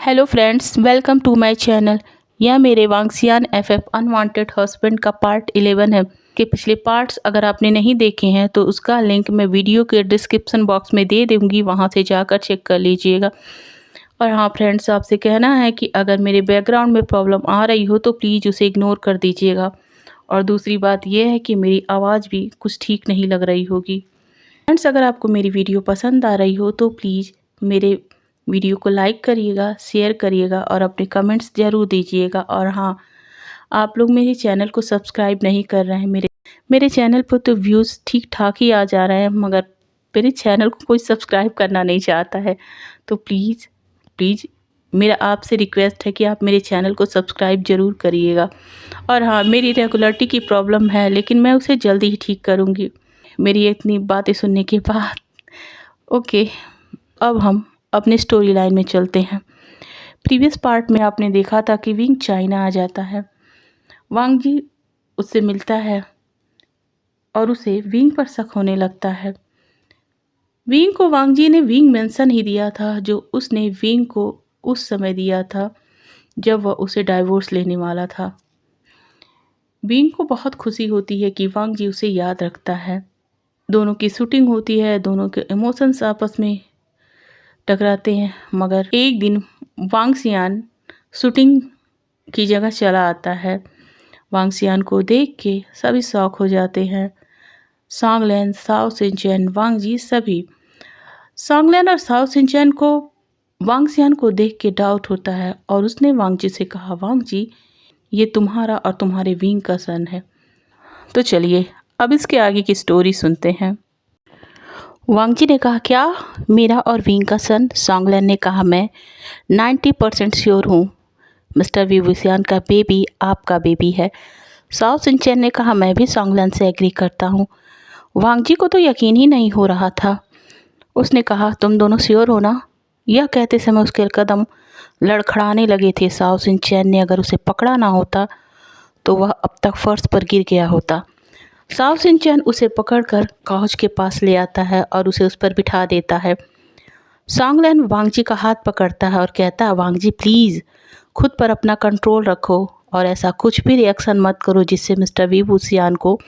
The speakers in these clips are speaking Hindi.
Hello friends, welcome to my channel. यह मेरे वांगसियान एफएफ अनवांटेड हस्बैंड का पार्ट 11 है। के पिछले पार्ट्स अगर आपने नहीं देखे हैं तो उसका लिंक मैं वीडियो के डिस्क्रिप्शन बॉक्स में दे दूँगी, वहां से जाकर चेक कर लीजिएगा। और हाँ फ्रेंड्स, आपसे कहना है कि अगर मेरे बैकग्राउंड में प्रॉब्लम आ रही हो तो प्लीज़ उसे इग्नोर कर दीजिएगा। और दूसरी बात यह है कि मेरी आवाज़ भी कुछ ठीक नहीं लग रही होगी। फ्रेंड्स, अगर आपको मेरी वीडियो पसंद आ रही हो तो प्लीज़ मेरे वीडियो को लाइक करिएगा, शेयर करिएगा और अपने कमेंट्स ज़रूर दीजिएगा। और हाँ, आप लोग मेरे चैनल को सब्सक्राइब नहीं कर रहे हैं। मेरे चैनल पर तो व्यूज़ ठीक ठाक ही आ जा रहे हैं, मगर मेरे चैनल को कोई सब्सक्राइब करना नहीं चाहता है। तो प्लीज़ मेरा आपसे रिक्वेस्ट है कि आप मेरे चैनल को सब्सक्राइब ज़रूर करिएगा। और हाँ, मेरी रेगुलरिटी की प्रॉब्लम है, लेकिन मैं उसे जल्दी ही ठीक करूँगी। मेरी इतनी बातें सुनने के बाद ओके, अब हम अपने स्टोरी लाइन में चलते हैं। प्रीवियस पार्ट में आपने देखा था कि विंग चाइना आ जाता है। वांग जी उससे मिलता है और उसे विंग पर शक होने लगता है। विंग को वांग जी ने विंग मेंशन ही दिया था, जो उसने विंग को उस समय दिया था जब वह उसे डाइवोर्स लेने वाला था। विंग को बहुत खुशी होती है कि वांग जी उसे याद रखता है। दोनों की शूटिंग होती है, दोनों के इमोशंस आपस में टकराते हैं। मगर एक दिन वांगसियान शूटिंग की जगह चला आता है। वांगसियान को देख के सभी शॉक हो जाते हैं। सॉन्गलैन, साओ सिंचेन, वांग जी सभी। सॉन्गलैन और साओ सिंचेन को वांगसियान को देख के डाउट होता है और उसने वांग जी से कहा, वांग जी ये तुम्हारा और तुम्हारे विंग का सन है। तो चलिए अब इसके आगे की स्टोरी सुनते हैं। वांग जी ने कहा, क्या मेरा और विंग का सन? सॉन्गलैन ने कहा, मैं 90% श्योर हूँ मिस्टर विवुसियान का बेबी आपका बेबी है। साओ सिंचेन ने कहा, मैं भी सॉन्गलैन से एग्री करता हूँ। वांग जी को तो यकीन ही नहीं हो रहा था। उसने कहा, तुम दोनों श्योर हो ना? यह कहते समय उसके कदम लड़खड़ाने लगे थे। साओ सिंचेन ने अगर उसे पकड़ा ना होता तो वह अब तक फर्श पर गिर गया होता। साओ सिंचेन उसे पकड़कर काउच के पास ले आता है और उसे उस पर बिठा देता है। सॉन्गलैन वांग जी का हाथ पकड़ता है और कहता है, वांग जी प्लीज़ खुद पर अपना कंट्रोल रखो और ऐसा कुछ भी रिएक्शन मत करो जिससे मिस्टर विवुसियान को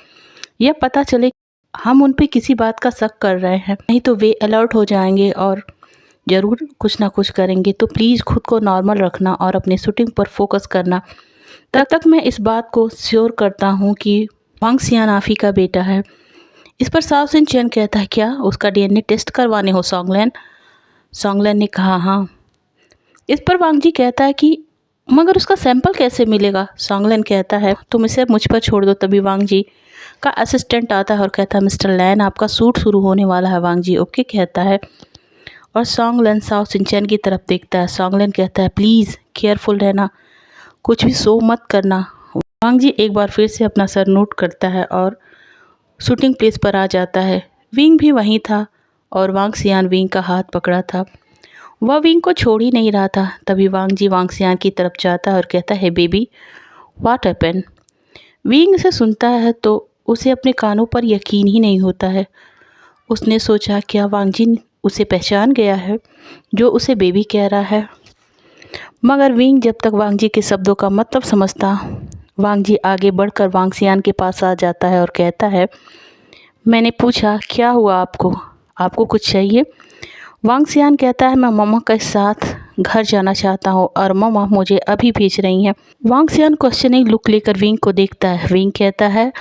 यह पता चले हम उन पे किसी बात का शक कर रहे हैं, नहीं तो वे अलर्ट हो जाएंगे और ज़रूर कुछ ना कुछ करेंगे। तो प्लीज़ खुद को नॉर्मल रखना और अपने शूटिंग पर फोकस करना। तब तक मैं इस बात को श्योर करता हूँ कि वांगसियान आप ही का बेटा है। इस पर साओ सिंचेन कहता है, क्या उसका डीएनए टेस्ट करवाने हो सॉन्गलैन? सॉन्गलैन ने कहा, हाँ। इस पर वांग जी कहता है कि मगर उसका सैंपल कैसे मिलेगा? सॉन्गलैन कहता है, तुम इसे मुझ पर छोड़ दो। तभी वांग जी का असिस्टेंट आता है और कहता है, मिस्टर लैन आपका शूट शुरू होने वाला है। वांग जी ओके कहता है और सॉन्गलैन साओ सिंचेन की तरफ देखता है। सॉन्गलैन कहता है, प्लीज़ केयरफुल रहना, कुछ भी शो मत करना। वांग जी एक बार फिर से अपना सर नोट करता है और शूटिंग प्लेस पर आ जाता है। विंग भी वहीं था और वांगसियान विंग का हाथ पकड़ा था। वह विंग को छोड़ ही नहीं रहा था। तभी वांग जी वांगसियान की तरफ जाता है और कहता है, बेबी व्हाट हैपेंड? विंग से सुनता है तो उसे अपने कानों पर यकीन ही नहीं होता है। उसने सोचा, क्या वांग जी उसे पहचान गया है जो उसे बेबी कह रहा है? मगर विंग जब तक वांग जी के शब्दों का मतलब समझता, वांग जी आगे बढ़कर वांगसियान के पास आ जाता है और कहता है, मैंने पूछा क्या हुआ आपको कुछ चाहिए? वांगसियान कहता है, मैं मम्मा के साथ घर जाना चाहता हूँ और मम्मा मुझे अभी भेज रही हैं। वांगसियान क्वेश्चनिंग लुक लेकर विंग को देखता है। विंग कहता है,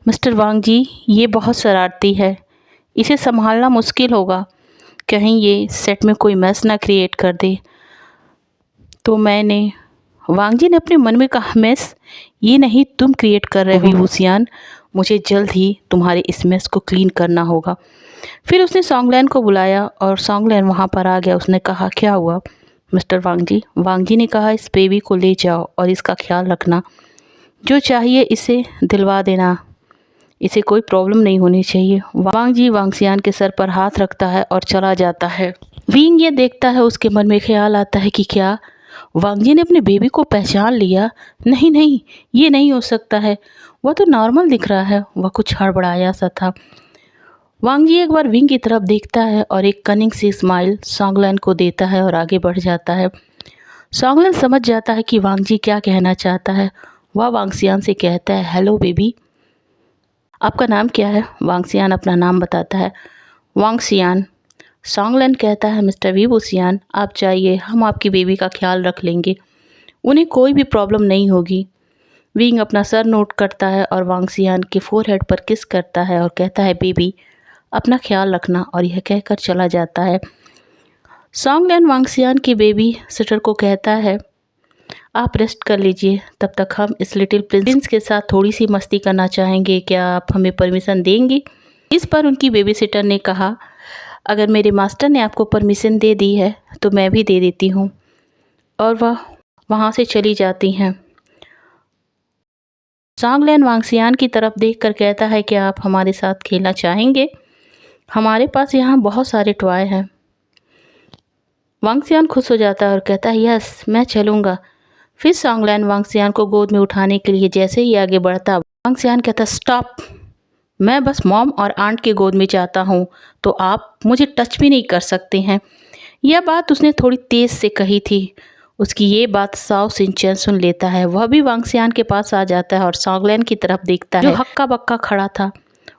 मिस्टर वांग जी ये बहुत शरारती है, इसे संभालना मुश्किल होगा, कहीं ये सेट में कोई मैस ना क्रिएट कर दे। तो वांग जी ने अपने मन में कहा, मैस ये नहीं तुम क्रिएट कर रहे हो विवुसियान, मुझे जल्द ही तुम्हारे इस मैस को क्लीन करना होगा। फिर उसने सॉन्गलैन को बुलाया और सॉन्गलैन वहाँ पर आ गया। उसने कहा, क्या हुआ मिस्टर वांग जी? वांग जी ने कहा, इस बेबी को ले जाओ और इसका ख्याल रखना, जो चाहिए इसे दिलवा देना, इसे कोई प्रॉब्लम नहीं होनी चाहिए। वांग जी वांगसियान के सर पर हाथ रखता है और चला जाता है। विंग ये देखता है, उसके मन में ख्याल आता है कि क्या वांग जी ने अपने बेबी को पहचान लिया? नहीं, ये नहीं हो सकता है, वह तो नॉर्मल दिख रहा है। वह कुछ हड़बड़ाया सा था। वांग जी एक बार विंग की तरफ देखता है और एक कनिंग सी स्माइल सॉन्गलैन को देता है और आगे बढ़ जाता है। सॉन्गलन समझ जाता है कि वांगजी क्या कहना चाहता है। वह वांगसियान से कहता है, हेलो बेबी, आपका नाम क्या है? वांगसियान अपना नाम बताता है, वांगसियान। सॉन्गलन कहता है, मिस्टर वीवूसियान, आप जाइए, हम आपकी बेबी का ख्याल रख लेंगे, उन्हें कोई भी प्रॉब्लम नहीं होगी। विंग अपना सर नोट करता है और वांगसियान के फोरहेड पर किस करता है और कहता है, बेबी अपना ख्याल रखना, और यह कहकर चला जाता है। सॉन्गलन वांगसियान की बेबी सिटर को कहता है, आप रेस्ट कर लीजिए, तब तक हम इस लिटिल प्रिंस के साथ थोड़ी सी मस्ती करना चाहेंगे, क्या आप हमें परमिशन देंगी? इस पर उनकी बेबी सिटर ने कहा, अगर मेरे मास्टर ने आपको परमिशन दे दी है तो मैं भी दे देती हूँ, और वह वहाँ से चली जाती हैं। सॉन्गलन वांगसियान की तरफ देखकर कहता है, क्या आप हमारे साथ खेलना चाहेंगे? हमारे पास यहाँ बहुत सारे टॉय हैं। वांगसियान खुश हो जाता है और कहता है, यस, मैं चलूँगा। फिर सॉन्गलन वांगसियान को गोद में उठाने के लिए जैसे ही आगे बढ़ता, वांगसियान कहता, स्टॉप, मैं बस मॉम और आंट के गोद में जाता हूँ, तो आप मुझे टच भी नहीं कर सकते हैं। यह बात उसने थोड़ी तेज़ से कही थी। उसकी ये बात साओ सिंचन सुन लेता है। वह भी वांगसियान के पास आ जाता है और सॉन्गलन की तरफ देखता है, जो हक्का बक्का खड़ा था।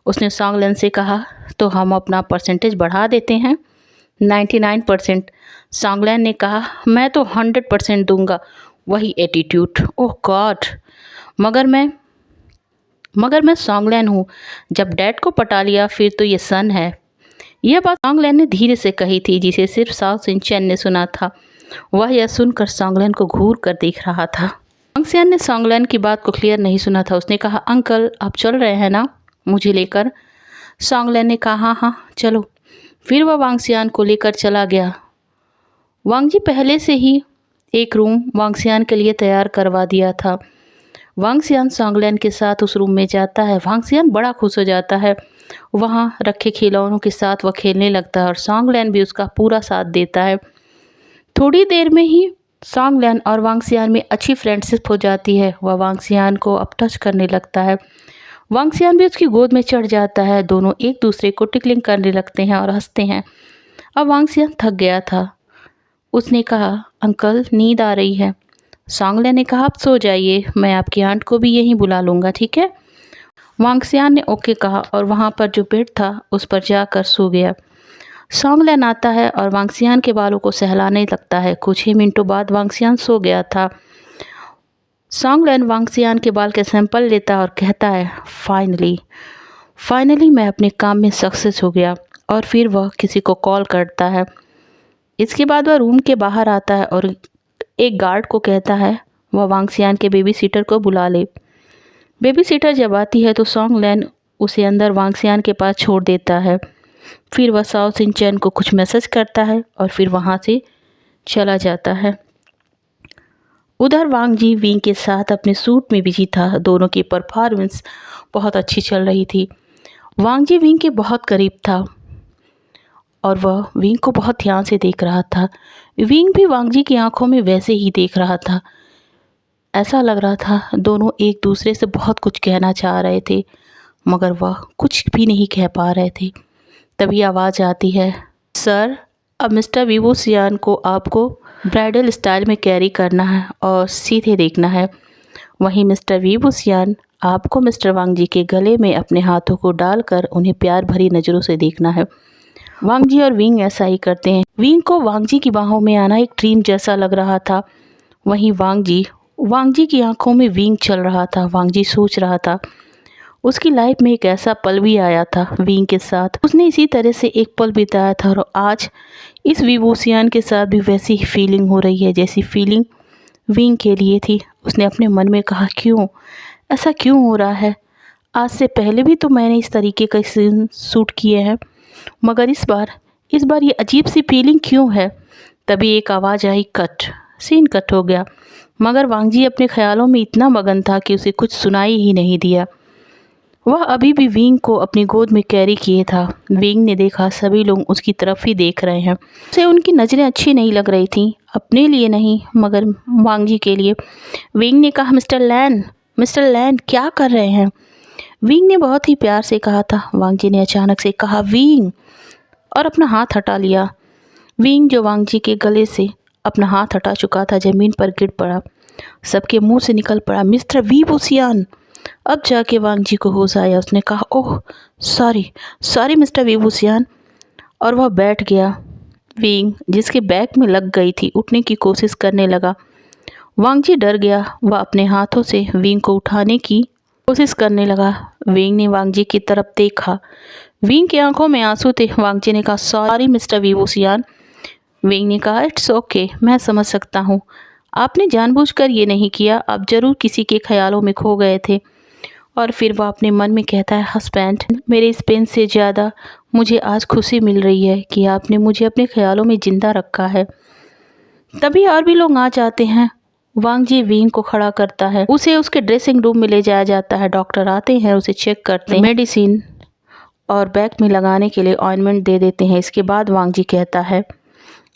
उसने सॉन्गलन से कहा, तो हम अपना परसेंटेज बढ़ा देते हैं, 99%। सॉन्गलन ने कहा, मैं तो 100% दूंगा। वही एटीट्यूड, ओह गॉड, मगर मैं सॉन्गलन हूँ, जब डैड को पटा लिया फिर तो ये सन है। यह बात सॉन्गलन ने धीरे से कही थी, जिसे सिर्फ साओ सिंचन ने सुना था। वह यह सुनकर सॉन्गलन को घूर कर देख रहा था। वांगसियान ने सॉन्गलन की बात को क्लियर नहीं सुना था। उसने कहा, अंकल आप चल रहे हैं ना मुझे लेकर? सॉन्गलन ने कहा, हाँ हाँ चलो। फिर वह वांगसियान को लेकर चला गया। वांगजी पहले से ही एक रूम वांगसियान के लिए तैयार करवा दिया था। वांगसियान सॉन्गलन के साथ उस रूम में जाता है। वांगसियान बड़ा खुश हो जाता है। वहाँ रखे खिलौनों के साथ वह खेलने लगता है और सॉन्गलन भी उसका पूरा साथ देता है। थोड़ी देर में ही सॉन्गलन और वांगसियान में अच्छी फ्रेंडशिप हो जाती है। वह वांगसियान को अब टच करने लगता है। वांगसियान भी उसकी गोद में चढ़ जाता है। दोनों एक दूसरे को टिकलिंग करने लगते हैं और हंसते हैं। अब वांगसियान थक गया था। उसने कहा, अंकल नींद आ रही है। सॉन्गलन ने कहा, आप सो जाइए, मैं आपकी आंट को भी यहीं बुला लूँगा, ठीक है? वांगसियान ने ओके कहा और वहाँ पर जो बेड था उस पर जाकर सो गया। सॉन्गलन आता है और वांगसियान के बालों को सहलाने लगता है। कुछ ही मिनटों बाद वांगसियान सो गया था। सॉन्गलन वांगसियान के बाल के सैंपल लेता और कहता है, फाइनली मैं अपने काम में सक्सेस हो गया। और फिर वह किसी को कॉल करता है। इसके बाद वह रूम के बाहर आता है और एक गार्ड को कहता है वह वांगसियान के बेबी सीटर को बुला ले। बेबी सीटर जब आती है तो सॉन्गलन उसे अंदर वांगसियान के पास छोड़ देता है। फिर वह साओ सिंचन को कुछ मैसेज करता है और फिर वहाँ से चला जाता है। उधर वांगजी विंग के साथ अपने सूट में बिजी था। दोनों की परफॉर्मेंस बहुत अच्छी चल रही थी। वांगजी विंग के बहुत करीब था और वह विंग को बहुत ध्यान से देख रहा था। विंग भी वांगजी की आंखों में वैसे ही देख रहा था। ऐसा लग रहा था दोनों एक दूसरे से बहुत कुछ कहना चाह रहे थे, मगर वह कुछ भी नहीं कह पा रहे थे। तभी आवाज़ आती है, सर अब मिस्टर वीवूसियान को आपको ब्राइडल स्टाइल में कैरी करना है और सीधे देखना है। वहीं मिस्टर वीवूसियान आपको मिस्टर वांगजी के गले में अपने हाथों को डालकर उन्हें प्यार भरी नज़रों से देखना है। वांगजी और विंग ऐसा ही करते हैं। विंग को वांगजी की बाहों में आना एक ड्रीम जैसा लग रहा था। वहीं वांगजी की आंखों में विंग चल रहा था। वांगजी सोच रहा था उसकी लाइफ में एक ऐसा पल भी आया था विंग के साथ। उसने इसी तरह से एक पल बिताया था और आज इस वीवूसियान के साथ भी वैसी ही फीलिंग हो रही है जैसी फीलिंग विंग के लिए थी। उसने अपने मन में कहा, क्यों ऐसा क्यों हो रहा है? आज से पहले भी तो मैंने इस तरीके का सीन शूट किए हैं, मगर इस बार ये अजीब सी फीलिंग क्यों है? तभी एक आवाज़ आई, कट। सीन कट हो गया, मगर वांगजी अपने ख्यालों में इतना मगन था कि उसे कुछ सुनाई ही नहीं दिया। वह अभी भी विंग को अपनी गोद में कैरी किए था। विंग ने देखा सभी लोग उसकी तरफ ही देख रहे हैं। उसे उनकी नज़रें अच्छी नहीं लग रही थीं, अपने लिए नहीं मगर वांगजी के लिए। विंग ने कहा, मिस्टर लैन क्या कर रहे हैं? विंग ने बहुत ही प्यार से कहा था। वांगजी ने अचानक से कहा, विंग, और अपना हाथ हटा लिया। विंग जो वांगजी के गले से अपना हाथ हटा चुका था, ज़मीन पर गिर पड़ा। सबके मुंह से निकल पड़ा, मिस्टर वी बुसियान। अब जाके वांग जी को होश आया। उसने कहा, ओह सॉरी सॉरी मिस्टर वी बुसियान, और वह बैठ गया। विंग जिसके बैक में लग गई थी उठने की कोशिश करने लगा। वांग जी डर गया। वह अपने हाथों से विंग को उठाने की कोशिश करने लगा। विंग ने वांग जी की तरफ देखा। विंग की आंखों में आंसू थे। वांग जी ने कहा, सॉरी मिस्टर वी बुसियान। विंग ने कहा, इट्स ओके, मैं समझ सकता हूँ, आपने जानबूझकर ये नहीं किया, आप ज़रूर किसी के ख्यालों में खो गए थे। और फिर वह अपने मन में कहता है, हस्बैंड, मेरे इस पेन से ज़्यादा मुझे आज खुशी मिल रही है कि आपने मुझे अपने ख्यालों में ज़िंदा रखा है। तभी और भी लोग आ जाते हैं। वांग जी विंग को खड़ा करता है। उसे उसके ड्रेसिंग रूम में ले जाया जाता है। डॉक्टर आते हैं, उसे चेक करते हैं, मेडिसिन और बैक में लगाने के लिए ऑइंटमेंट दे देते हैं। इसके बाद वांग जी कहता है,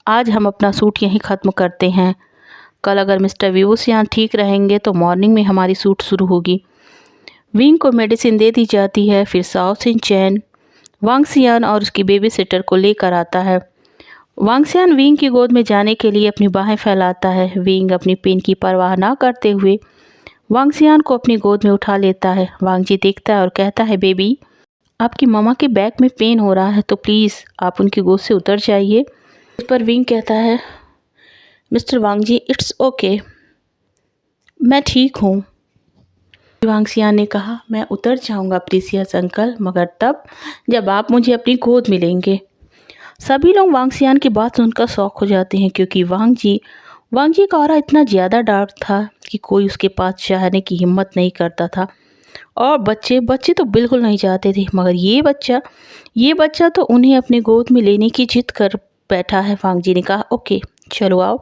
आज हम अपना शूट यहीं ख़त्म करते हैं। कल अगर मिस्टर वी बुसियान ठीक रहेंगे तो मॉर्निंग में हमारी शूट शुरू होगी। विंग को मेडिसिन दे दी जाती है। फिर साओ सिन चैन वांग सियान और उसकी बेबी सिटर को लेकर आता है। वांग सियान विंग की गोद में जाने के लिए अपनी बाहें फैलाता है। विंग अपनी पेन की परवाह ना करते हुए वांग सियान को अपनी गोद में उठा लेता है। वांग जी देखता है और कहता है, बेबी, आपकी मम्मा के बैक में पेन हो रहा है तो प्लीज़ आप उनकी गोद से उतर जाइए। इस पर विंग कहता है, mister Wang ji, it's okay, मैं ठीक हूँ। वांग सियान ने कहा, मैं उतर जाऊँगा प्रीसियस अंकल, मगर तब जब आप मुझे अपनी गोद में लेंगे। सभी लोग वांग सियान की बात सुनकर शौक हो जाते हैं, क्योंकि वांग जी का ऑरा इतना ज़्यादा डार्क था कि कोई उसके पास जाने की हिम्मत नहीं करता था। और बच्चे तो बिल्कुल नहीं चाहते थे, मगर ये बच्चा तो उन्हें अपने गोद में लेने की जिद कर बैठा है। वांग जी ने कहा, ओके चलो आओ।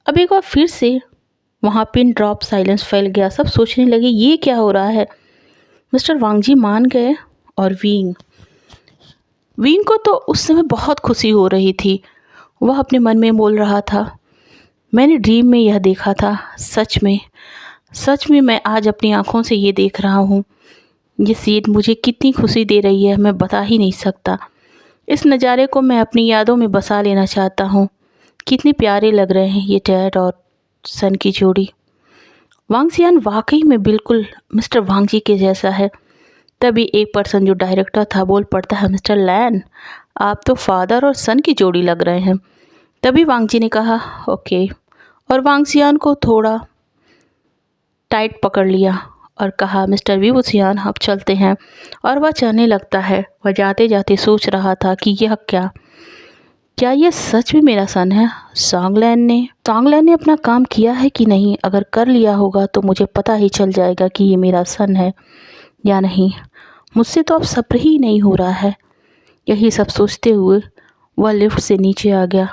अब एक बार फिर से वहाँ पिन ड्रॉप साइलेंस फैल गया। सब सोचने लगे, ये क्या हो रहा है। मिस्टर वांग जी मान गए। और विंग को तो उस समय बहुत खुशी हो रही थी। वह अपने मन में बोल रहा था, मैंने ड्रीम में यह देखा था, सच में मैं आज अपनी आँखों से ये देख रहा हूँ। ये सीन मुझे कितनी खुशी दे रही है, मैं बता ही नहीं सकता। इस नज़ारे को मैं अपनी यादों में बसा लेना चाहता हूँ। कितने प्यारे लग रहे हैं ये डैड और सन की जोड़ी। वांग सियान वाकई में बिल्कुल मिस्टर वांग जी के जैसा है। तभी एक पर्सन जो डायरेक्टर था बोल पड़ता है, मिस्टर लैन, आप तो फादर और सन की जोड़ी लग रहे हैं। तभी वांग जी ने कहा, ओके, और वांग सियान को थोड़ा टाइट पकड़ लिया और कहा, मिस्टर वी बुसियान, अब चलते हैं। और वह चलने लगता है। वह जाते जाते सोच रहा था कि यह क्या ये सच में मेरा सन है। सांगलैन ने अपना काम किया है कि नहीं। अगर कर लिया होगा तो मुझे पता ही चल जाएगा कि ये मेरा सन है या नहीं। मुझसे तो अब सब्र ही नहीं हो रहा है। यही सब सोचते हुए वह लिफ्ट से नीचे आ गया।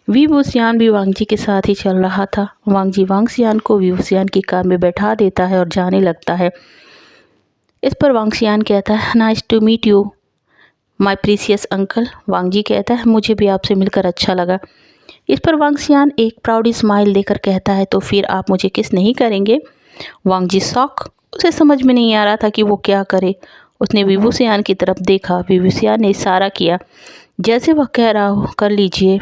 वी बुसियान भी वांग जी के साथ ही चल रहा था। वांग जी वांग सियान को वी बुसियान की कार में बैठा देता है और जाने लगता है। इस पर वांग सियान कहता है, nice to meet you my precious uncle. Wang ji कहता है, मुझे भी आपसे मिलकर अच्छा लगा। इस पर वांग सियान एक प्राउड स्माइल देकर कहता है, तो फिर आप मुझे किस नहीं करेंगे। वांग जी शॉक, उसे समझ में नहीं आ रहा था कि वो क्या करे। उसने वी बुसियान की तरफ देखा। वी बुसियान ने इशारा किया जैसे वह कह रहा हो, कर लीजिए।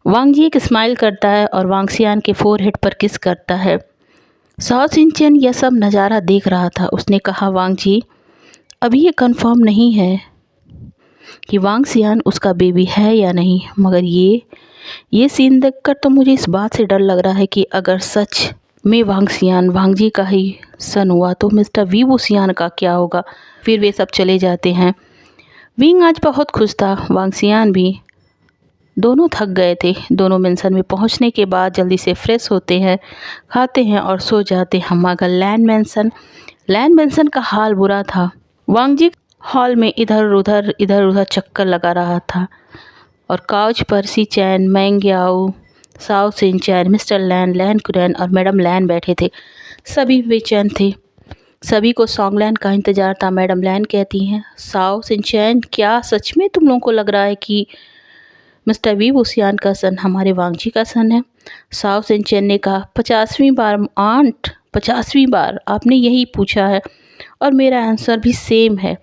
वांग जी एक स्माइल करता है और वांग सियान के फोरहेड पर किस करता है। साओ सिन चैन यह सब नज़ारा देख रहा था। उसने कहा, वांग जी, अभी ये कंफर्म नहीं है कि वांग सियान उसका बेबी है या नहीं, मगर ये सीन देखकर तो मुझे इस बात से डर लग रहा है कि अगर सच में वांग सियान वांग जी का ही सन हुआ तो मिस्टर वी बुसियान का क्या होगा। फिर वे सब चले जाते हैं। विंग आज बहुत खुश था, वांग सियान भी। दोनों थक गए थे। दोनों मेंशन में पहुंचने के बाद जल्दी से फ्रेश होते हैं, खाते हैं और सो जाते हैं। मगर लैन मेंशन का हाल बुरा था। वांग जी हॉल में इधर उधर चक्कर लगा रहा था और काउच पर सी चैन, मैंग याओ, साओ सिन चैन, मिस्टर लैन कुरैन और मैडम लैन बैठे थे। सभी बेचैन थे। सभी को सॉन्गलैन का इंतज़ार था। मैडम लैन कहती हैं, साओ सिन चैन, क्या सच में तुम लोगों को लग रहा है कि मिस्टर वी बुसियान का सन हमारे वांग जी का सन है। साओ सिन चैन ने कहा, 50वीं बार आंट, 50वीं बार आपने यही पूछा है और मेरा आंसर भी सेम है।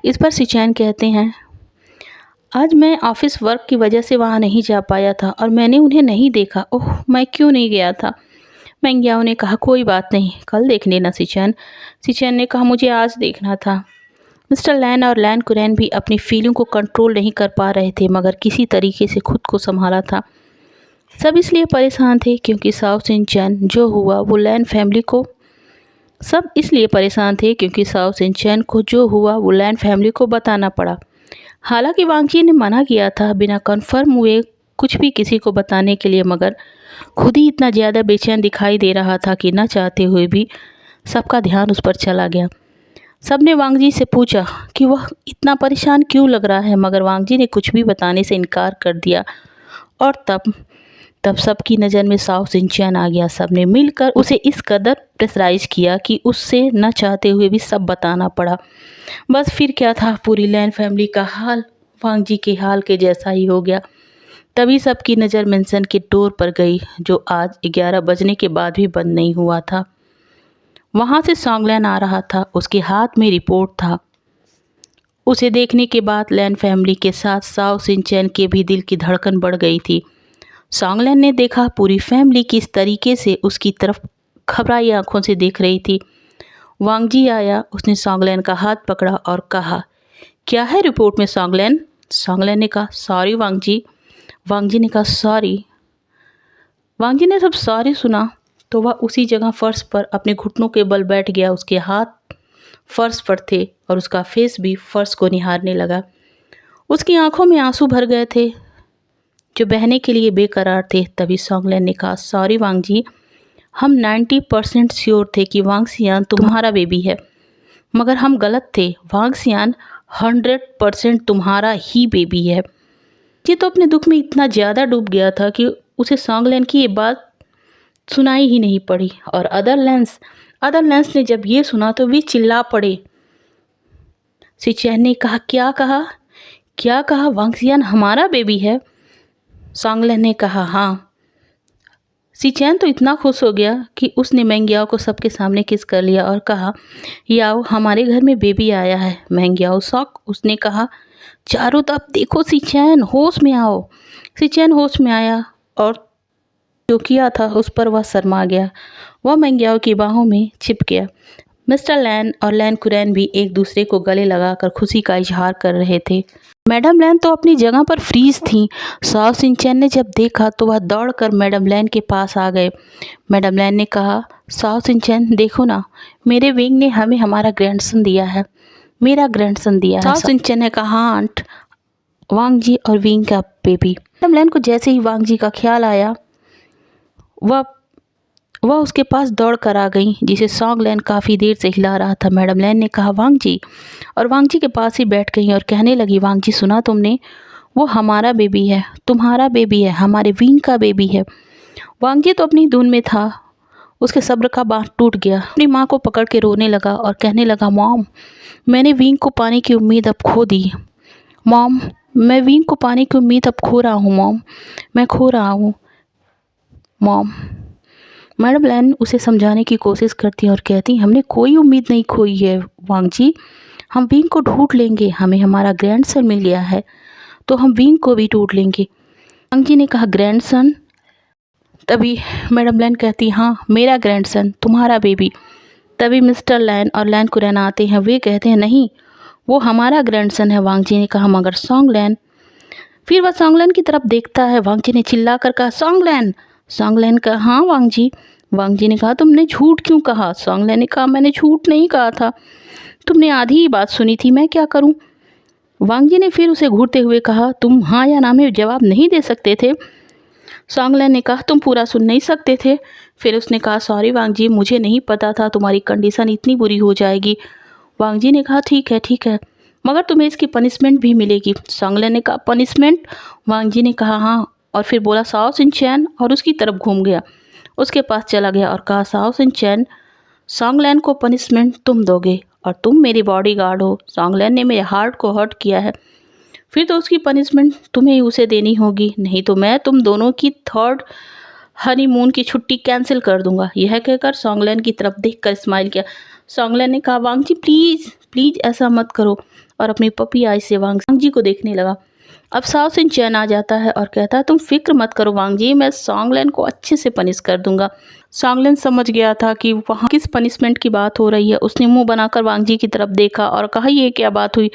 इस पर सिचैन कहते हैं, आज मैं ऑफिस वर्क की वजह से वहाँ नहीं जा पाया था और मैंने उन्हें नहीं देखा। ओह, मैं क्यों नहीं गया था? मैंग्याओ ने कहा, कोई बात नहीं, कल देख लेना सिचेन। सिचेन ने कहा, मुझे आज देखना था। मिस्टर लैन और लैन कुरैन भी अपनी फीलिंग को कंट्रोल नहीं कर पा रहे थे, मगर किसी तरीके से खुद को संभाला था। सब इसलिए परेशान थे क्योंकि साओ सिनचैन जो हुआ वो लैन फैमिली को सब इसलिए परेशान थे क्योंकि साओ सिनचैन को जो हुआ वो लैन फैमिली को बताना पड़ा। हालांकि वांगजी ने मना किया था बिना कंफर्म हुए कुछ भी किसी को बताने के लिए, मगर खुद ही इतना ज़्यादा बेचैन दिखाई दे रहा था कि न चाहते हुए भी सबका ध्यान उस पर चला गया। सबने वांगजी से पूछा कि वह इतना परेशान क्यों लग रहा है, मगर वांगजी ने कुछ भी बताने से इनकार कर दिया। और तब सबकी नज़र में साओ सिनचैन आ गया। सबने मिलकर उसे इस कदर प्रेशराइज किया कि उससे न चाहते हुए भी सब बताना पड़ा। बस फिर क्या था, पूरी लैन फैमिली का हाल वांगजी के हाल के जैसा ही हो गया। तभी सबकी नज़र मेंशन के डोर पर गई, जो आज 11 बजने के बाद भी बंद नहीं हुआ था। वहाँ से सॉन्गलैन आ रहा था, उसके हाथ में रिपोर्ट था। उसे देखने के बाद लैन फैमिली के साथ साओ सिनचैन के भी दिल की धड़कन बढ़ गई थी। सॉन्गलैन ने देखा पूरी फैमिली किस तरीके से उसकी तरफ घबराई आंखों से देख रही थी। वांगजी आया, उसने सॉन्गलैन का हाथ पकड़ा और कहा, क्या है रिपोर्ट में सॉन्गलैन? सॉन्गलैन ने कहा, सॉरी वांगजी। वांगजी ने कहा, सॉरी। वांगजी ने सब सॉरी सुना तो वह उसी जगह फर्श पर अपने घुटनों के बल बैठ गया। उसके हाथ फर्श पर थे और उसका फेस भी फर्श को निहारने लगा। उसकी आंखों में आंसू भर गए थे जो बहने के लिए बेकरार थे। तभी सॉन्गलैन ने कहा, सॉरी वांगजी, हम 90% श्योर थे कि वांगसियान तुम्हारा बेबी है, मगर हम गलत थे। वांगसियान 100% तुम्हारा ही बेबी है। ये तो अपने दुख में इतना ज़्यादा डूब गया था कि उसे सॉन्गलैन की ये बात सुनाई ही नहीं पड़ी। और अदर लैंस ने जब ये सुना तो वे चिल्ला पड़े। सिचेन ने कहा, क्या कहा? वांगसियान हमारा बेबी है? सॉन्गलैन ने कहा, हाँ। सिचेन तो इतना खुश हो गया कि उसने मैंग्याओ को सबके सामने किस कर लिया और कहा, याओ, हमारे घर में बेबी आया है। मैंग्याओ शॉक, उसने कहा, चारों तरफ देखो सिचेन, होश में आओ। सिचेन होश में आया और जो किया था उस पर वह शर्मा गया। वह मैंग्याओ की बाहों में छिप गया। मिस्टर लैन और लैन कुरैन भी एक दूसरे को गले लगाकर खुशी का इजहार कर रहे थे। मैडम लैन तो अपनी जगह पर फ्रीज थीं। साओ सिनचैन ने जब देखा तो वह दौड़कर मैडम लैन के पास आ गए। मैडम लैन ने कहा, साओ सिनचैन, देखो ना, मेरे विंग ने हमें हमारा ग्रैंडसन दिया है, मेरा ग्रैंडसन दिया है। साओ सिनचैन ने कहा, आंट, वांगजी और विंग का बेबी। मैडम लैन को जैसे ही वांगजी का ख्याल आया वह उसके पास दौड़ कर आ गई, जिसे सॉन्गलैन काफ़ी देर से हिला रहा था। मैडम लैन ने कहा, वांगजी, और वांगजी के पास ही बैठ गई और कहने लगी, वांगजी, सुना तुमने? वो हमारा बेबी है, तुम्हारा बेबी है, हमारे विंग का बेबी है। वांगजी तो अपनी धुन में था। उसके सब्र का बांध टूट गया। अपनी माँ को पकड़ के रोने लगा और कहने लगा, मॉम, मैंने विंग को पाने की उम्मीद अब खो दी। मॉम, मैं विंग को पाने की उम्मीद अब खो रहा हूँ। मॉम, मैं खो रहा हूँ। मॉम। मैडम लैन उसे समझाने की कोशिश करती और कहती, हमने कोई उम्मीद नहीं खोई है वांगजी, हम विंग को ढूंढ लेंगे। हमें हमारा ग्रैंडसन मिल गया है तो हम विंग को भी ढूंढ लेंगे। वांगजी ने कहा, ग्रैंडसन? तभी मैडम लैन कहती, हाँ, मेरा ग्रैंडसन, तुम्हारा बेबी। तभी मिस्टर लैन और लैन कुरैन आते हैं। वे कहते हैं, नहीं, वो हमारा ग्रैंडसन है। वांगजी ने कहा, मगर सॉन्गलैन। फिर वह सॉन्गलैन की तरफ देखता है। वांगजी ने चिल्ला कर कहा, सॉन्गलैन। सॉन्गलैन कहा, हाँ वांगजी। वांगजी ने कहा, तुमने झूठ क्यों कहा? सॉन्गलैन ने कहा, मैंने झूठ नहीं कहा था, तुमने आधी ही बात सुनी थी, मैं क्या करूं? वांगजी ने फिर उसे घूरते हुए कहा, तुम हाँ या ना में जवाब नहीं दे सकते थे? सॉन्गलैन ने कहा, तुम पूरा सुन नहीं सकते थे? फिर उसने कहा, सॉरी वांगजी, मुझे नहीं पता था तुम्हारी कंडीशन इतनी बुरी हो जाएगी। वांगजी ने कहा, ठीक है, मगर तुम्हें इसकी पनिशमेंट भी मिलेगी। सॉन्गलैन ने कहा, पनिशमेंट? वांगजी ने कहा, हाँ, और फिर बोला, साओ सिनचैन, और उसकी तरफ घूम गया, उसके पास चला गया और कहा, साओ सिनचैन, सॉन्गलैन को पनिशमेंट तुम दोगे और तुम मेरी बॉडीगार्ड हो। सॉन्गलैन ने मेरे हार्ट को हर्ट किया है, फिर तो उसकी पनिशमेंट तुम्हें ही उसे देनी होगी, नहीं तो मैं तुम दोनों की 3rd हनीमून की छुट्टी कैंसिल कर दूंगा। यह कहकर सॉन्गलैन की तरफ देखकर स्माइल किया। सॉन्गलैन ने कहा, वांगजी प्लीज़ ऐसा मत करो, और अपनी पपी आई से वांगजी को देखने लगा। अब साओ सिन चैन आ जाता है और कहता है तुम फिक्र मत करो वांग जी, मैं सॉन्गलैन को अच्छे से पनिश कर दूंगा। सॉन्गलैन समझ गया था कि वहाँ किस पनिशमेंट की बात हो रही है। उसने मुंह बनाकर वांग जी की तरफ देखा और कहा ये क्या बात हुई,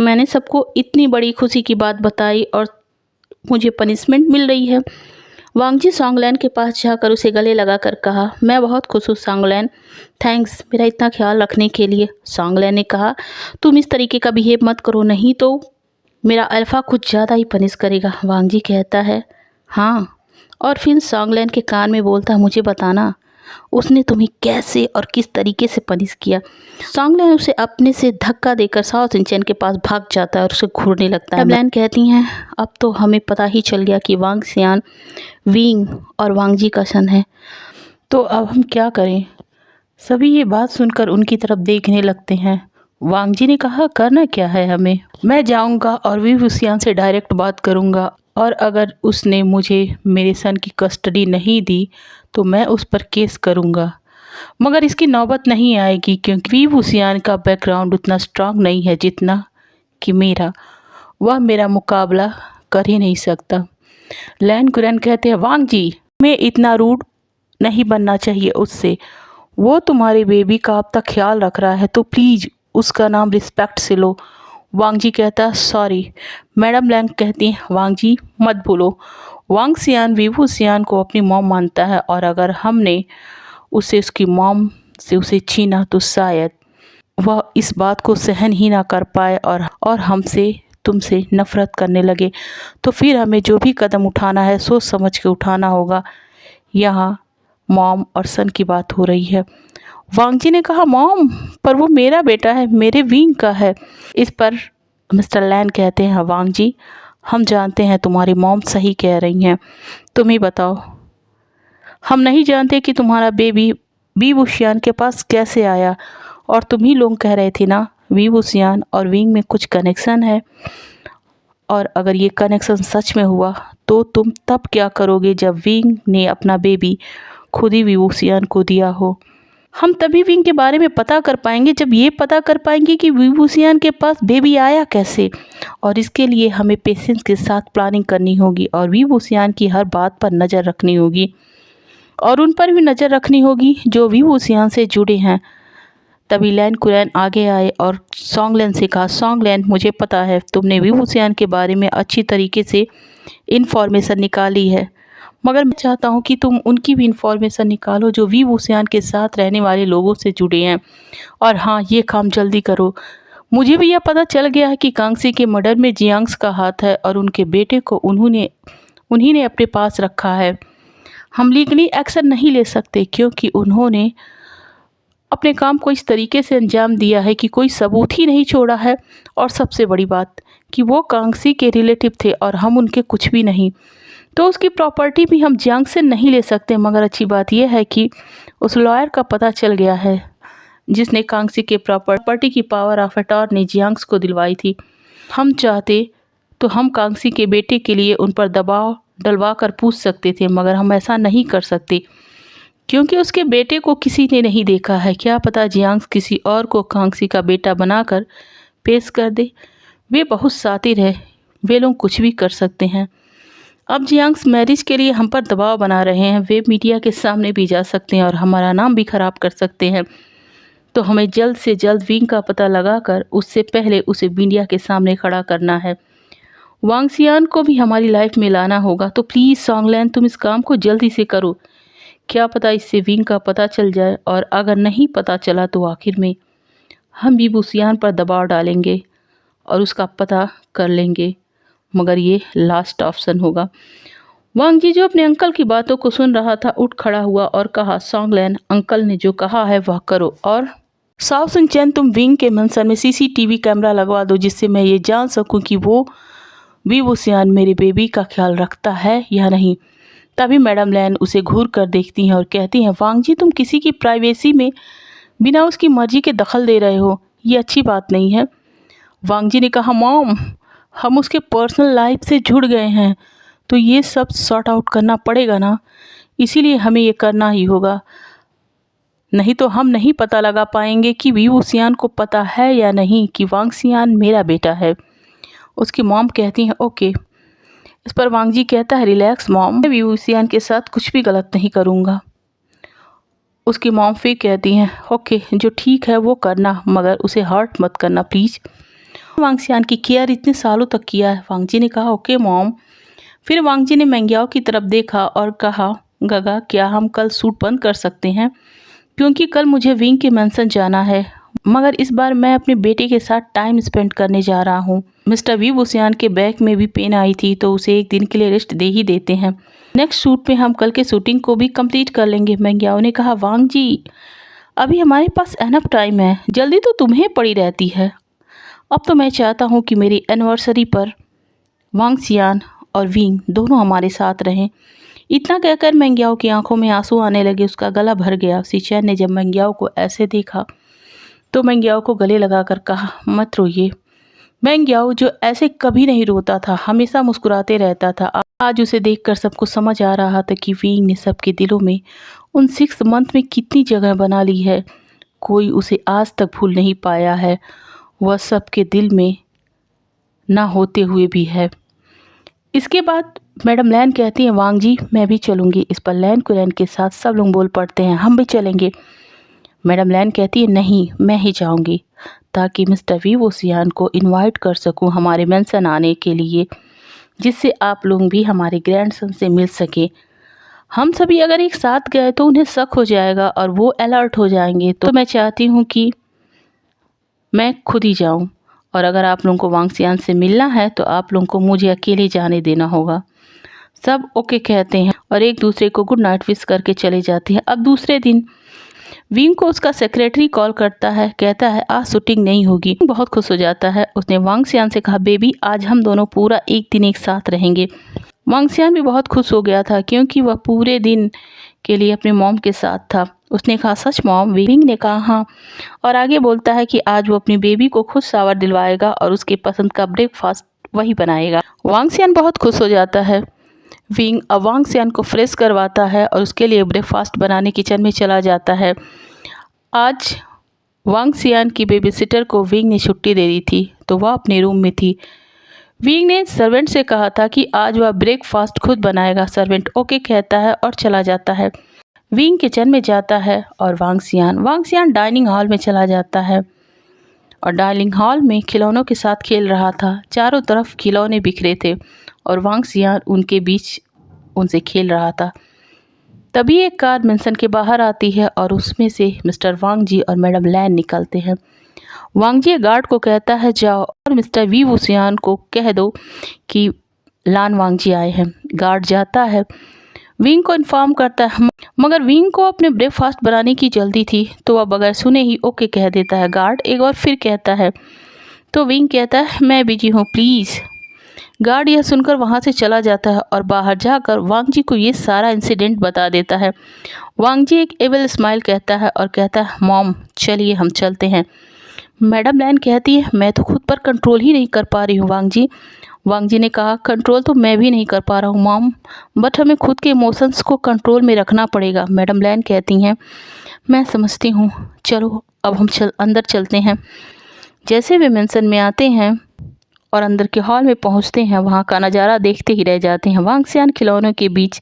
मैंने सबको इतनी बड़ी खुशी की बात बताई और मुझे पनिशमेंट मिल रही है। वांग जी सॉन्गलैन के पास जाकर उसे गले लगाकर कहा मैं बहुत खुश हूँ सॉन्गलैन, थैंक्स मेरा इतना ख्याल रखने के लिए। सॉन्गलैन ने कहा तुम इस तरीके का बिहेव मत करो, नहीं तो मेरा अल्फ़ा कुछ ज़्यादा ही पनिश करेगा। वांग जी कहता है हाँ, और फिर सॉन्गलैन के कान में बोलता मुझे बताना उसने तुम्हें कैसे और किस तरीके से पनिश किया। सॉन्गलैन उसे अपने से धक्का देकर साओ सिनचैन के पास भाग जाता है और उसे घूरने लगता है। सॉन्गलैन कहती हैं अब तो हमें पता ही चल गया कि वांग सियान विंग और वांग जी का सन है, तो अब हम क्या करें। सभी ये बात सुनकर उनकी तरफ देखने लगते हैं। वांग जी ने कहा करना क्या है हमें, मैं जाऊंगा और वी सियान से डायरेक्ट बात करूंगा और अगर उसने मुझे मेरे सन की कस्टडी नहीं दी तो मैं उस पर केस करूंगा, मगर इसकी नौबत नहीं आएगी क्योंकि वी वुसियान का बैकग्राउंड उतना स्ट्रांग नहीं है जितना कि मेरा, वह मेरा मुकाबला कर ही नहीं सकता। लैन कुरैन कहते हैं वांग जी मैं इतना रूड नहीं बनना चाहिए उससे, वो तुम्हारे बेबी का अब तक ख्याल रख रहा है तो प्लीज़ उसका नाम रिस्पेक्ट से लो। वांग जी कहता है सॉरी। मैडम लैंग कहती हैं वांग जी मत भूलो वांग सियान वीवू सियान को अपनी मॉम मानता है और अगर हमने उसे उसकी मॉम से उसे छीना तो शायद वह इस बात को सहन ही ना कर पाए और हमसे तुमसे नफ़रत करने लगे, तो फिर हमें जो भी कदम उठाना है सोच समझ के उठाना होगा। यहाँ मॉम और सन की बात हो रही है। वांग जी ने कहा मॉम पर वो मेरा बेटा है, मेरे विंग का है। इस पर मिस्टर लैन कहते हैं वांग जी हम जानते हैं तुम्हारी मॉम सही कह रही हैं, तुम ही बताओ हम नहीं जानते कि तुम्हारा बेबी वी वुशियान के पास कैसे आया, और तुम ही लोग कह रहे थे ना वी वुशियान और विंग में कुछ कनेक्शन है, और अगर ये कनेक्शन सच में हुआ तो तुम तब क्या करोगे जब विंग ने अपना बेबी खुद ही वी वुशियान को दिया हो। हम तभी विंग के बारे में पता कर पाएंगे जब ये पता कर पाएंगे कि वी वुशियान के पास बेबी आया कैसे, और इसके लिए हमें पेशेंस के साथ प्लानिंग करनी होगी और वी वुशियान की हर बात पर नज़र रखनी होगी और उन पर भी नज़र रखनी होगी जो वी वुशियान से जुड़े हैं। तभी लैन कुरैन आगे आए और सॉन्गलैन से कहा सॉन्गलैन मुझे पता है तुमने वी वुशियान के बारे में अच्छी तरीके से इन्फॉर्मेशन निकाली है, मगर मैं चाहता हूँ कि तुम उनकी भी इन्फॉर्मेशन निकालो जो वी वुशियान के साथ रहने वाले लोगों से जुड़े हैं, और हाँ ये काम जल्दी करो। मुझे भी यह पता चल गया है कि कांगसी के मर्डर में जियांग्स का हाथ है और उनके बेटे को उन्हीं ने अपने पास रखा है। हम लीगली एक्शन नहीं ले सकते क्योंकि उन्होंने अपने काम को इस तरीके से अंजाम दिया है कि कोई सबूत ही नहीं छोड़ा है, और सबसे बड़ी बात कि वो कांगसी के रिलेटिव थे और हम उनके कुछ भी नहीं, तो उसकी प्रॉपर्टी भी हम जियांग से नहीं ले सकते। मगर अच्छी बात यह है कि उस लॉयर का पता चल गया है जिसने कांगसी के प्रॉपर्टी की पावर ऑफ अटॉर्नी ने जियांग्स को दिलवाई थी। हम चाहते तो हम कांगसी के बेटे के लिए उन पर दबाव डलवा कर पूछ सकते थे, मगर हम ऐसा नहीं कर सकते क्योंकि उसके बेटे को किसी ने नहीं देखा है। क्या पता जियांग्स किसी और को कांगसी का बेटा बनाकर पेश कर दे। वे बहुत शातिर है, वे लोग कुछ भी कर सकते हैं। अब जियांग्स मैरिज के लिए हम पर दबाव बना रहे हैं, वे मीडिया के सामने भी जा सकते हैं और हमारा नाम भी खराब कर सकते हैं, तो हमें जल्द से जल्द विंग का पता लगाकर उससे पहले उसे मीडिया के सामने खड़ा करना है। वांग सियान को भी हमारी लाइफ में लाना होगा, तो प्लीज़ सॉन्गलैन तुम इस काम को जल्दी से करो। क्या पता इससे विंग का पता चल जाए, और अगर नहीं पता चला तो आखिर में हम भी वुशियान पर दबाव डालेंगे और उसका पता कर लेंगे, मगर ये लास्ट ऑप्शन होगा। वांग जी जो अपने अंकल की बातों को सुन रहा था उठ खड़ा हुआ और कहा सॉन्गलैन अंकल ने जो कहा है वह करो, और साओ सिनचैन तुम विंग के मंसन में सीसीटीवी कैमरा लगवा दो जिससे मैं ये जान सकूं कि वो वी वुशियान मेरे बेबी का ख्याल रखता है या नहीं। तभी मैडम लैन उसे घूर कर देखती हैं और कहती हैं वांग जी तुम किसी की प्राइवेसी में बिना उसकी मर्जी के दखल दे रहे हो, ये अच्छी बात नहीं है। वांग जी ने कहा मॉम हम उसके पर्सनल लाइफ से जुड़ गए हैं तो ये सब सॉर्ट आउट करना पड़ेगा ना, इसीलिए हमें ये करना ही होगा, नहीं तो हम नहीं पता लगा पाएंगे कि वी वुशियान को पता है या नहीं कि वांग सियान मेरा बेटा है। उसकी मॉम कहती हैं ओके। इस पर वांग जी कहता है रिलैक्स मॉम, मैं वी वूसियान के साथ कुछ भी गलत नहीं करूँगा। उसकी मॉम फिर कहती हैं ओके जो ठीक है वो करना, मगर उसे हर्ट मत करना प्लीज़। वांग सियान की केयर इतने सालों तक किया है। वांग जी ने कहा ओके मॉम। फिर वांग जी ने मेंग्याओ की तरफ देखा और कहा गगा क्या हम कल सूट बंद कर सकते हैं, क्योंकि कल मुझे विंग के मेंशन जाना है, मगर इस बार मैं अपने बेटे के साथ टाइम स्पेंड करने जा रहा हूँ। मिस्टर वी वूसियान के बैक में भी पेन आई थी तो उसे एक दिन के लिए रेस्ट दे ही देते हैं। नेक्स्ट शूट में हम कल के शूटिंग को भी कंप्लीट कर लेंगे। मेंग्याओ ने कहा वांग जी अभी हमारे पास एनफ टाइम है, जल्दी तो तुम्हें पड़ी रहती है। अब तो मैं चाहता हूँ कि मेरी एनिवर्सरी पर वांग सियान और विंग दोनों हमारे साथ रहें। इतना कहकर मेंग्याओ की आंखों में आंसू आने लगे, उसका गला भर गया। सीचैन ने जब मेंग्याओ को ऐसे देखा तो मेंग्याओ को गले लगाकर कहा मत रोइए। मेंग्याओ जो ऐसे कभी नहीं रोता था, हमेशा मुस्कुराते रहता था, आज उसे देखकर सबको समझ आ रहा था कि विंग ने सबके दिलों में उन 6 मंथ में कितनी जगह बना ली है। कोई उसे आज तक भूल नहीं पाया है, वह सबके दिल में ना होते हुए भी है। इसके बाद मैडम लैन कहती हैं वांग जी मैं भी चलूँगी। इस पर लैन कुरैन के साथ सब लोग बोल पड़ते हैं हम भी चलेंगे। मैडम लैन कहती है नहीं मैं ही जाऊँगी, ताकि मिस्टर वी वूसियान को इनवाइट कर सकूं हमारे मेंशन आने के लिए, जिससे आप लोग भी हमारे ग्रैंडसन से मिल सके। हम सभी अगर एक साथ गए तो उन्हें शक हो जाएगा और वो अलर्ट हो जाएंगे, तो मैं चाहती हूँ कि मैं खुद ही जाऊँ, और अगर आप लोगों को वांग सियान से मिलना है तो आप लोगों को मुझे अकेले जाने देना होगा। सब ओके कहते हैं और एक दूसरे को गुड नाइट विश करके चले जाते हैं। अब दूसरे दिन विंग को उसका सेक्रेटरी कॉल करता है, कहता है आज शूटिंग नहीं होगी। बहुत खुश हो जाता है। उसने वांग सियान से कहा बेबी आज हम दोनों पूरा एक दिन एक साथ रहेंगे। वांग सियान भी बहुत खुश हो गया था, क्योंकि वह पूरे दिन के लिए अपने मॉम के साथ था। उसने कहा सच मॉम? विंग ने कहा हाँ, और आगे बोलता है कि आज वो अपनी बेबी को खुद शावर दिलवाएगा और उसके पसंद का ब्रेकफास्ट वही बनाएगा। वांग सियान बहुत खुश हो जाता है। विंग अब वांग सियान को फ्रेश करवाता है और उसके लिए ब्रेकफास्ट बनाने किचन में चला जाता है। आज वांग सियान की बेबी सिटर को विंग ने छुट्टी दे दी थी, तो वह अपने रूम में थी। विंग ने सर्वेंट से कहा था कि आज वह ब्रेकफास्ट खुद बनाएगा। सर्वेंट ओके कहता है और चला जाता है। विंग किचन में जाता है और वांग सियान डाइनिंग हॉल में चला जाता है, और डाइनिंग हॉल में खिलौनों के साथ खेल रहा था। चारों तरफ खिलौने बिखरे थे और वांग सियान उनके बीच उनसे खेल रहा था। तभी एक कार मेंशन के बाहर आती है और उसमें से मिस्टर वांग जी और मैडम लैन निकलते हैं। वांग जी गार्ड को कहता है जाओ और मिस्टर वी वूसियान को कह दो कि लान वांग जी आए हैं। गार्ड जाता है, विंग को इन्फॉर्म करता है, मगर विंग को अपने ब्रेकफास्ट बनाने की जल्दी थी, तो वह बगैर सुने ही ओके कह देता है। गार्ड एक बार फिर कहता है तो विंग कहता है मैं बिजी हूँ प्लीज़। गार्ड यह सुनकर वहाँ से चला जाता है और बाहर जाकर वांग जी को ये सारा इंसिडेंट बता देता है। वांग जी एक एविल स्माइल कहता है और कहता है मॉम चलिए हम चलते हैं। मैडम लैन कहती है मैं तो खुद पर कंट्रोल ही नहीं कर पा रही हूँ वांग जी। वांग जी ने कहा कंट्रोल तो मैं भी नहीं कर पा रहा हूँ मॉम, बट हमें खुद के इमोशंस को कंट्रोल में रखना पड़ेगा। मैडम लैन कहती हैं मैं समझती हूँ, चलो अब हम अंदर चलते हैं। जैसे वे मेंशन में आते हैं और अंदर के हॉल में पहुँचते हैं, वहाँ का नज़ारा देखते ही रह जाते हैं। वांग सियान खिलौनों के बीच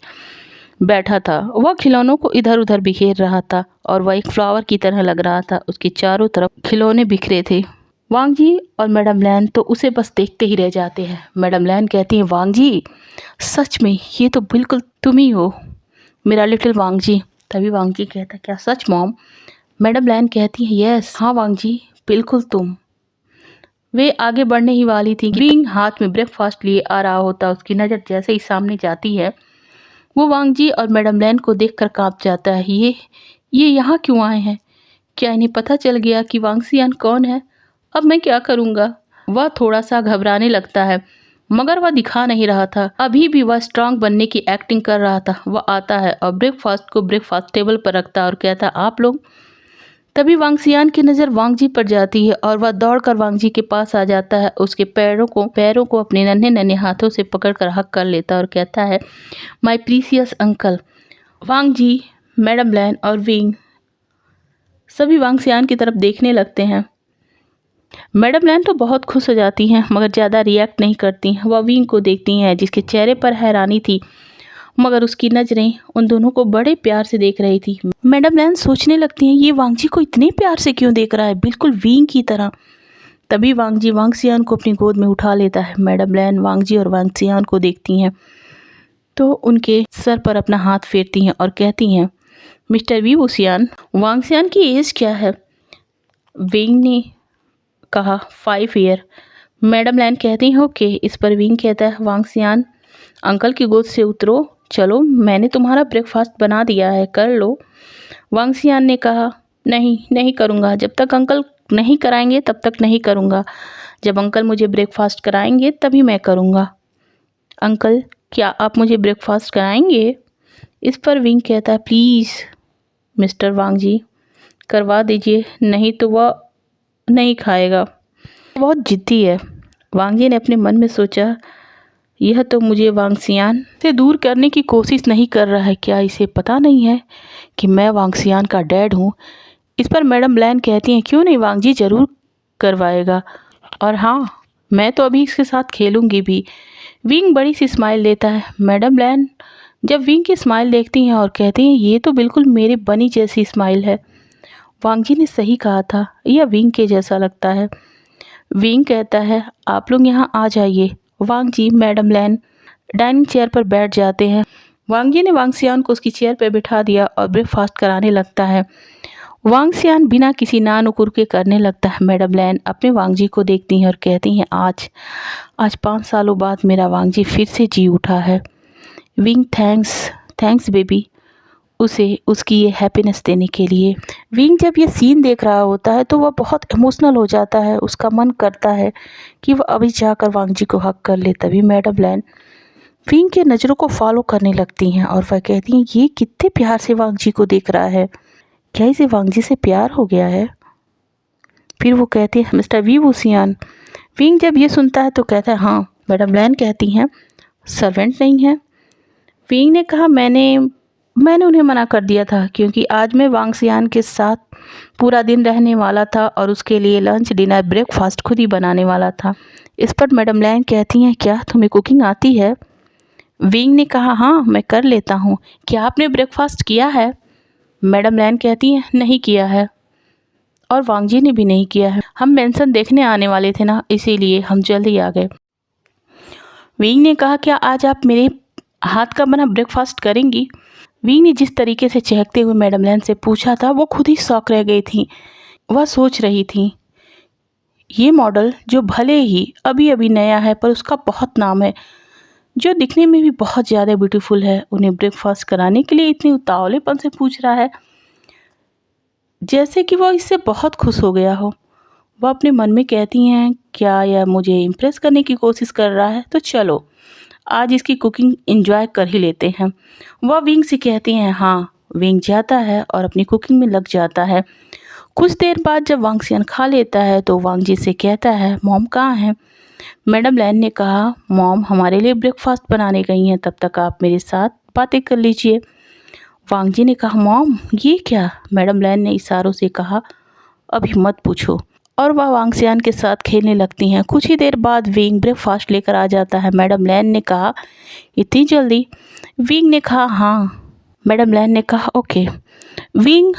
बैठा था, वह खिलौनों को इधर उधर बिखेर रहा था और वह एक फ्लावर की तरह लग रहा था। उसके चारों तरफ खिलौने बिखरे थे। वांग जी और मैडम लैन तो उसे बस देखते ही रह जाते हैं। मैडम लैन कहती हैं वांग जी सच में ये तो बिल्कुल तुम ही हो मेरा लिटिल वांग जी। तभी वांग जी कहता क्या सच मॉम? मैडम लैन कहती है यस हाँ वांग जी बिल्कुल तुम। वे आगे बढ़ने ही वाली थी, विंग हाथ में ब्रेकफास्ट लिए आ रहा होता। उसकी नज़र जैसे ही सामने जाती है, वो वांग जी और मैडम लैन को देखकर कांप जाता है। ये यहाँ क्यों आए हैं? क्या इन्हें पता चल गया कि वांग सियान कौन है? अब मैं क्या करूँगा? वह थोड़ा सा घबराने लगता है, मगर वह दिखा नहीं रहा था। अभी भी वह स्ट्रांग बनने की एक्टिंग कर रहा था। वह आता है और ब्रेकफास्ट को ब्रेकफास्ट टेबल पर रखता है और कहता आप लोग। तभी वांग सियान की नज़र वांग जी पर जाती है और वह दौड़कर वांग जी के पास आ जाता है। उसके पैरों को अपने नन्हे नन्हे हाथों से पकड़कर हक कर लेता है और कहता है my precious uncle. Wang ji, madam Lan और विंग सभी वांग सियान की तरफ देखने लगते हैं। मैडम लैन तो बहुत खुश हो जाती हैं मगर ज़्यादा रिएक्ट नहीं करती हैं। वह विंग को देखती हैं जिसके चेहरे पर हैरानी थी मगर उसकी नज़रें उन दोनों को बड़े प्यार से देख रही थी। मैडम लैन सोचने लगती हैं ये वांगजी को इतने प्यार से क्यों देख रहा है, बिल्कुल विंग की तरह। तभी वांगजी वांगसियान को अपनी गोद में उठा लेता है। मैडम लैन वांगजी और वांगसियान को देखती हैं तो उनके सर पर अपना हाथ फेरती हैं और कहती हैं, मिस्टर वी वुसियान, वांगसियान की एज क्या है? विंग ने कहा 5 ईयर। मैडम लैन कहती हैं ओके। इस पर विंग कहता है, वांगसियान अंकल की गोद से उतरो, चलो मैंने तुम्हारा ब्रेकफास्ट बना दिया है, कर लो। वांगसियान ने कहा नहीं करूँगा, जब तक अंकल नहीं कराएंगे तब तक नहीं करूँगा, जब अंकल मुझे ब्रेकफास्ट कराएंगे तभी मैं करूँगा। अंकल क्या आप मुझे ब्रेकफास्ट कराएंगे? इस पर विंग कहता है प्लीज़ मिस्टर वांगजी करवा दीजिए, नहीं तो वह नहीं खाएगा, बहुत जिद्दी है। वांगजी ने अपने मन में सोचा यह तो मुझे वांगसियान से दूर करने की कोशिश नहीं कर रहा है, क्या इसे पता नहीं है कि मैं वांगसियान का डैड हूँ। इस पर मैडम लैन कहती हैं क्यों नहीं, वांगजी ज़रूर करवाएगा, और हाँ मैं तो अभी इसके साथ खेलूँगी भी। विंग बड़ी सी स्माइल देता है। मैडम लैन जब विंग की स्माइल देखती हैं और कहती हैं ये तो बिल्कुल मेरे बनी जैसी स्माइल है, वांगजी ने सही कहा था, यह विंग के जैसा लगता है। विंग कहता है आप लोग यहाँ आ जाइए। वांगजी मैडम लैन डाइनिंग चेयर पर बैठ जाते हैं। वांगजी ने वांगसियान को उसकी चेयर पर बिठा दिया और ब्रेकफास्ट कराने लगता है। वांगसियान बिना किसी ना नुकुर के करने लगता है। मैडम लैन अपने वांगजी को देखती हैं और कहती हैं आज 5 सालों बाद मेरा वांगजी फिर से जी उठा है। विंग थैंक्स बेबी, उसे उसकी ये हैप्पीनेस देने के लिए। विंग जब ये सीन देख रहा होता है तो वह बहुत इमोशनल हो जाता है। उसका मन करता है कि वह अभी जाकर वांगजी को हक कर ले। तभी मैडम लैन विंग के नज़रों को फॉलो करने लगती हैं और वह कहती हैं ये कितने प्यार से वांगजी को देख रहा है, क्या इसे वांगजी से प्यार हो गया है? फिर वो कहते हैं मिस्टर वी वुसियान। विंग जब ये सुनता है तो कहता है हाँ। मैडम लैन कहती हैं सर्वेंट नहीं है। विंग ने कहा मैंने उन्हें मना कर दिया था क्योंकि आज मैं वांगसियान के साथ पूरा दिन रहने वाला था और उसके लिए लंच डिनर ब्रेकफास्ट खुद ही बनाने वाला था। इस पर मैडम लैन कहती हैं क्या तुम्हें कुकिंग आती है? विंग ने कहा हाँ मैं कर लेता हूँ, क्या आपने ब्रेकफास्ट किया है? मैडम लैन कहती हैं नहीं किया है, और वांगजी ने भी नहीं किया है, हम मेंशन देखने आने वाले थे ना, इसीलिए हम जल्द ही आ गए। विंग ने कहा क्या आज आप मेरे हाथ का बना ब्रेकफास्ट करेंगी? विंग ने जिस तरीके से चहकते हुए मैडम लैन से पूछा था वो खुद ही शॉक रह गई थी। वह सोच रही थी ये मॉडल जो भले ही अभी अभी नया है पर उसका बहुत नाम है, जो दिखने में भी बहुत ज़्यादा ब्यूटीफुल है, उन्हें ब्रेकफास्ट कराने के लिए इतनी उतावलेपन से पूछ रहा है जैसे कि वह इससे बहुत खुश हो गया हो। वह अपने मन में कहती हैं क्या यह मुझे इम्प्रेस करने की कोशिश कर रहा है, तो चलो आज इसकी कुकिंग एंजॉय कर ही लेते हैं। वह विंग से कहती हैं हाँ। विंग जाता है और अपनी कुकिंग में लग जाता है। कुछ देर बाद जब वांगसियान खा लेता है तो वांगजी से कहता है मॉम कहाँ हैं? मैडम लैन ने कहा मॉम हमारे लिए ब्रेकफास्ट बनाने गई हैं, तब तक आप मेरे साथ बातें कर लीजिए। वांगजी ने कहा मॉम ये क्या? मैडम लैन ने इशारों से कहा अभी मत पूछो, और वह वांगसियान के साथ खेलने लगती हैं। कुछ ही देर बाद विंग ब्रेकफास्ट लेकर आ जाता है। मैडम लैन ने कहा इतनी जल्दी? विंग ने कहा हाँ। मैडम लैन ने कहा ओके। विंग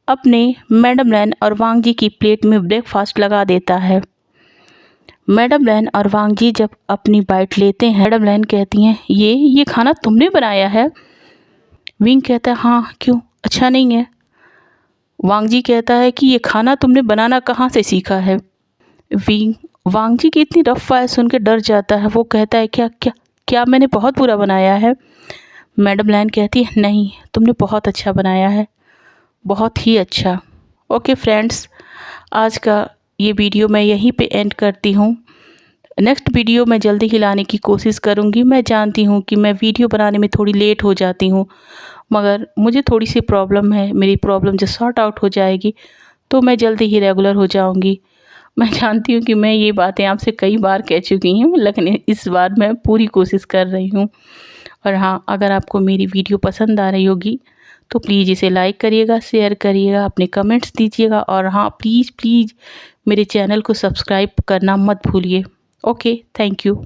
अपने मैडम लैन और वांगजी की प्लेट में ब्रेकफास्ट लगा देता है। मैडम लैन और वांगजी जब अपनी बाइट लेते हैं, मैडम लैन कहती हैं ये खाना तुमने बनाया है? विंग कहता है हाँ, क्यों अच्छा नहीं है? वांगजी कहता है कि ये खाना तुमने बनाना कहाँ से सीखा है? विंग वांगजी की इतनी रफ आवाज़ सुन के डर जाता है। वो कहता है क्या मैंने बहुत बुरा बनाया है? मैडम लैन कहती है नहीं, तुमने बहुत अच्छा बनाया है, बहुत ही अच्छा। ओके फ्रेंड्स, आज का ये वीडियो मैं यहीं पे एंड करती हूँ। नेक्स्ट वीडियो मैं जल्दी ही लाने की कोशिश करूँगी। मैं जानती हूँ कि मैं वीडियो बनाने में थोड़ी लेट हो जाती हूँ, मगर मुझे थोड़ी सी प्रॉब्लम है। मेरी प्रॉब्लम जब सॉर्ट आउट हो जाएगी तो मैं जल्दी ही रेगुलर हो जाऊँगी। मैं जानती हूँ कि मैं ये बातें आपसे कई बार कह चुकी हूँ, लेकिन इस बार मैं पूरी कोशिश कर रही हूँ। और हाँ, अगर आपको मेरी वीडियो पसंद आ रही होगी तो प्लीज़ इसे लाइक करिएगा, शेयर करिएगा, अपने कमेंट्स दीजिएगा और हाँ प्लीज़ प्लीज़ मेरे चैनल को सब्सक्राइब करना मत भूलिए। Okay, thank you.